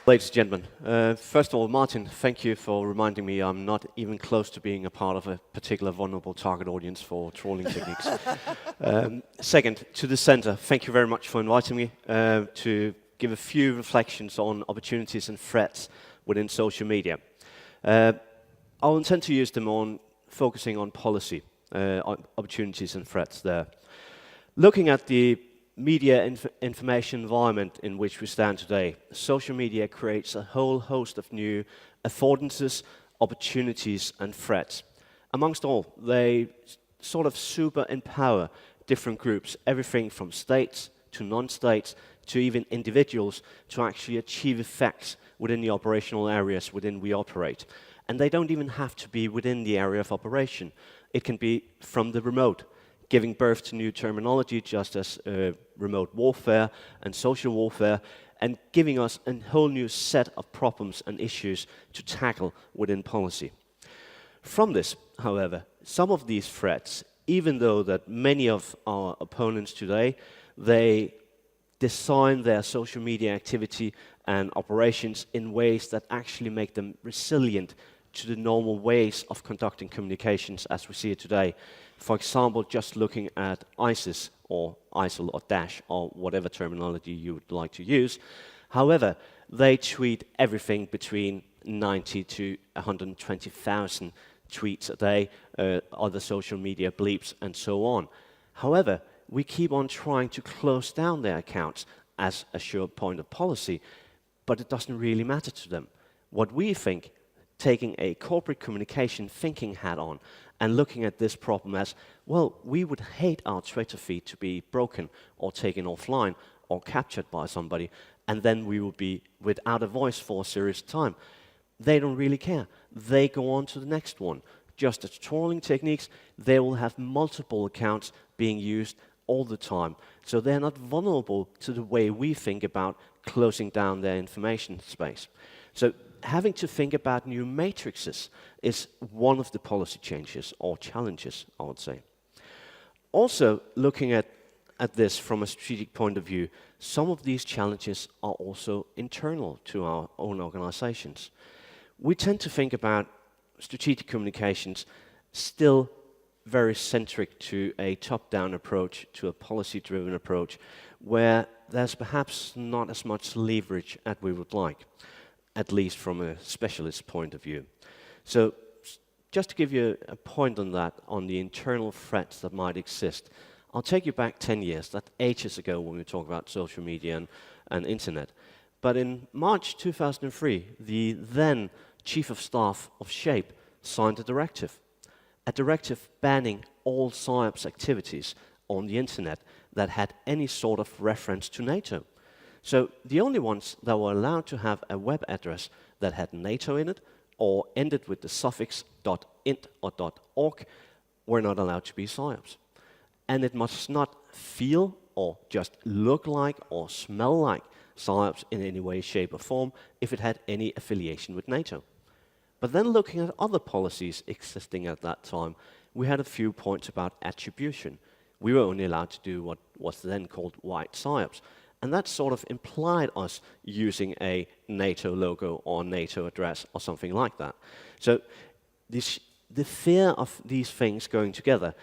Ladies and gentlemen, first of all, Martin, thank you for reminding me I'm not even close to being a part of a particular vulnerable target audience for trawling techniques. Second, to the center, thank you very much for inviting me to give a few reflections on opportunities and threats within social media. I'll intend to use them on focusing on policy, opportunities and threats there. Looking at the media information environment in which we stand today, social media creates a whole host of new affordances, opportunities and threats. Amongst all, they sort of super empower different groups, everything from states to non-states to even individuals to actually achieve effects within the operational areas within we operate. And they don't even have to be within the area of operation. It can be from the remote, giving birth to new terminology just as remote warfare and social warfare, and giving us a whole new set of problems and issues to tackle within policy. From this, however, some of these threats, even though that many of our opponents today, they design their social media activity and operations in ways that actually make them resilient to the normal ways of conducting communications as we see it today. For example, just looking at ISIS or ISIL or Daesh or whatever terminology you would like to use. However, they tweet everything between 90 to 120,000 tweets a day, other social media bleeps and so on. However, we keep on trying to close down their accounts as a sure point of policy, but it doesn't really matter to them. What we think, taking a corporate communication thinking hat on and looking at this problem as, well, we would hate our Twitter feed to be broken or taken offline or captured by somebody, and then we would be without a voice for a serious time. They don't really care. They go on to the next one. Just as trawling techniques, they will have multiple accounts being used all the time. So they're not vulnerable to the way we think about closing down their information space. So having to think about new matrices is one of the policy changes or challenges, I would say. Also, looking at this from a strategic point of view, some of these challenges are also internal to our own organizations. We tend to think about strategic communications still very centric to a top-down approach, to a policy-driven approach, where there's perhaps not as much leverage as we would like, at least from a specialist point of view. So just to give you a point on that, on the internal threats that might exist, I'll take you back 10 years, that's ages ago when we talk about social media and internet. But in March 2003, the then Chief of Staff of SHAPE signed a directive banning all PSYOPs activities on the internet that had any sort of reference to NATO. So the only ones that were allowed to have a web address that had NATO in it or ended with the suffix .int or .org were not allowed to be PSYOPs. And it must not feel or just look like or smell like PSYOPs in any way, shape or form if it had any affiliation with NATO. But then looking at other policies existing at that time, we had a few points about attribution. We were only allowed to do what was then called white PSYOPs. And that sort of implied us using a NATO logo or NATO address or something like that. So the fear of these things going together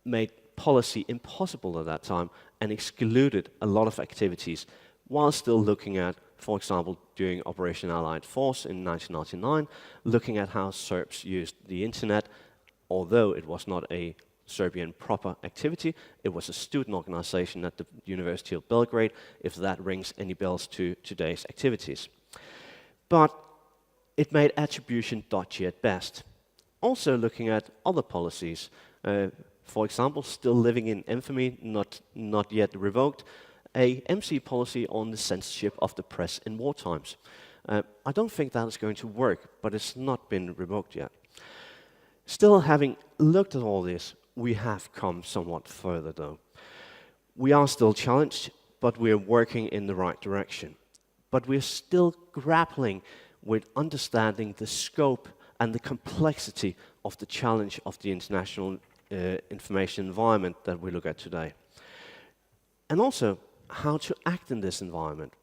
made policy impossible at that time and excluded a lot of activities while still looking at, for example, during Operation Allied Force in 1999, looking at how Serbs used the internet, although it was not a Serbian proper activity. It was a student organization at the University of Belgrade, if that rings any bells to today's activities. But it made attribution dodgy at best. Also looking at other policies, for example, still living in infamy, not yet revoked, a MC policy on the censorship of the press in war times. I don't think that is going to work, but it's not been revoked yet. Still, having looked at all this, we have come somewhat further though. We are still challenged, but we are working in the right direction. But we're still grappling with understanding the scope and the complexity of the challenge of the international information environment that we look at today. And also, how to act in this environment.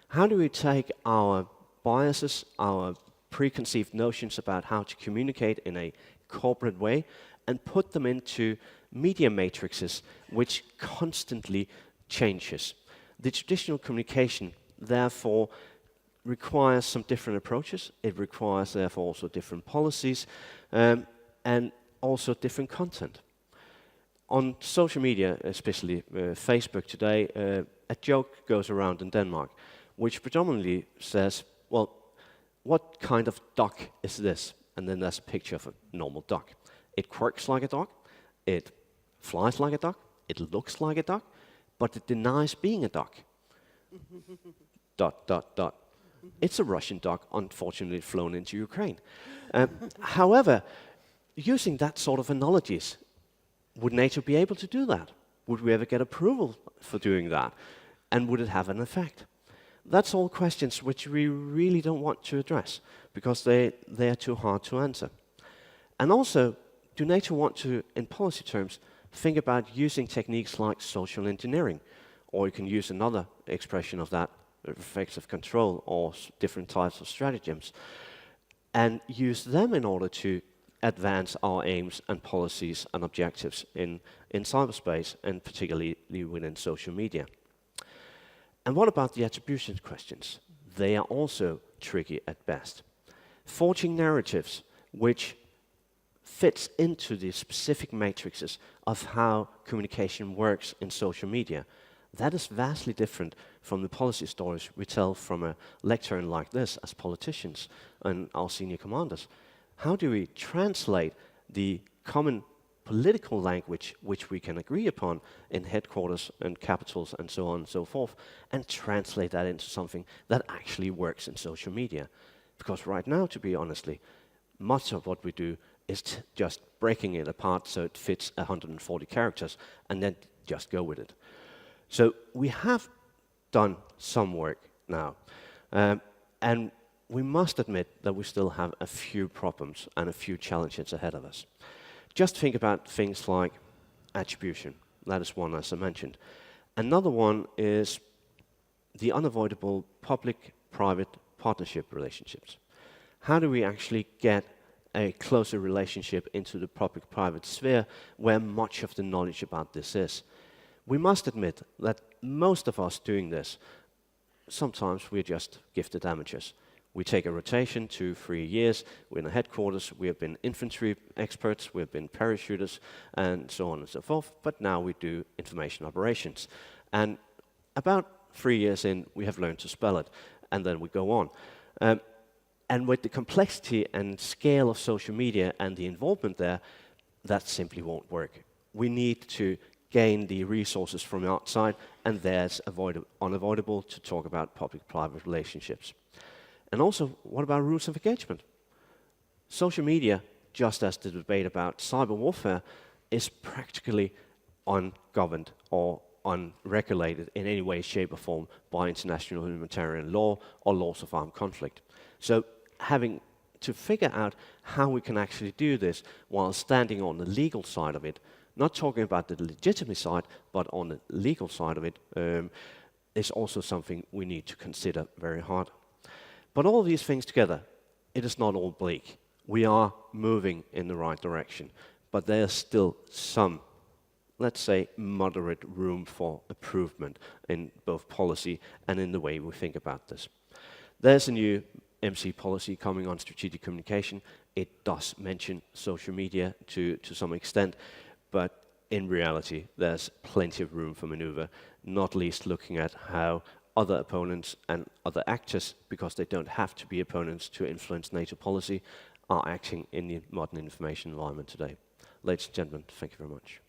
How do we take our biases, our preconceived notions about how to communicate in a corporate way, and put them into media matrices which constantly changes. The traditional communication, therefore, requires some different approaches. It requires, therefore, also different policies and also different content. On social media, especially Facebook today, a joke goes around in Denmark, which predominantly says, well, what kind of duck is this? And then there's a picture of a normal duck. It quirks like a duck, it flies like a duck, it looks like a duck, but it denies being a duck. ... It's a Russian duck, unfortunately flown into Ukraine. However, using that sort of analogies, would NATO be able to do that? Would we ever get approval for doing that? And would it have an effect? That's all questions which we really don't want to address, because they are too hard to answer. And also, do NATO want to, in policy terms, think about using techniques like social engineering? Or you can use another expression of that, effective control, or different types of stratagems, and use them in order to advance our aims and policies and objectives in cyberspace, and particularly within social media. And what about the attribution questions? They are also tricky at best. Forging narratives which fits into the specific matrices of how communication works in social media, that is vastly different from the policy stories we tell from a lectern like this as politicians and our senior commanders. How do we translate the common political language which we can agree upon in headquarters and capitals and so on and so forth, and translate that into something that actually works in social media? Because right now, to be honestly, much of what we do is just breaking it apart so it fits 140 characters and then just go with it. So we have done some work now, and we must admit that we still have a few problems and a few challenges ahead of us. Just think about things like attribution. That is one, as I mentioned. Another one is the unavoidable public-private partnership relationships. How do we actually get a closer relationship into the public-private sphere where much of the knowledge about this is? We must admit that most of us doing this, sometimes we're just gifted amateurs. We take a rotation 2-3 years, we're in the headquarters, we have been infantry experts, we've been parachuters, and so on and so forth, but now we do information operations. And about 3 years in, we have learned to spell it, and then we go on. And with the complexity and scale of social media and the involvement there, that simply won't work. We need to gain the resources from outside, and there's unavoidable to talk about public-private relationships. And also, what about rules of engagement? Social media, just as the debate about cyber warfare, is practically ungoverned or unregulated in any way, shape or form by international humanitarian law or laws of armed conflict. So having to figure out how we can actually do this while standing on the legal side of it, not talking about the legitimate side, but on the legal side of it, is also something we need to consider very hard. But all these things together, it is not all bleak. We are moving in the right direction, but there's still some, let's say, moderate room for improvement in both policy and in the way we think about this. There's a new MC policy coming on strategic communication. It does mention social media to some extent, but in reality, there's plenty of room for maneuver, not least looking at how other opponents and other actors, because they don't have to be opponents to influence NATO policy, are acting in the modern information environment today. Ladies and gentlemen, thank you very much.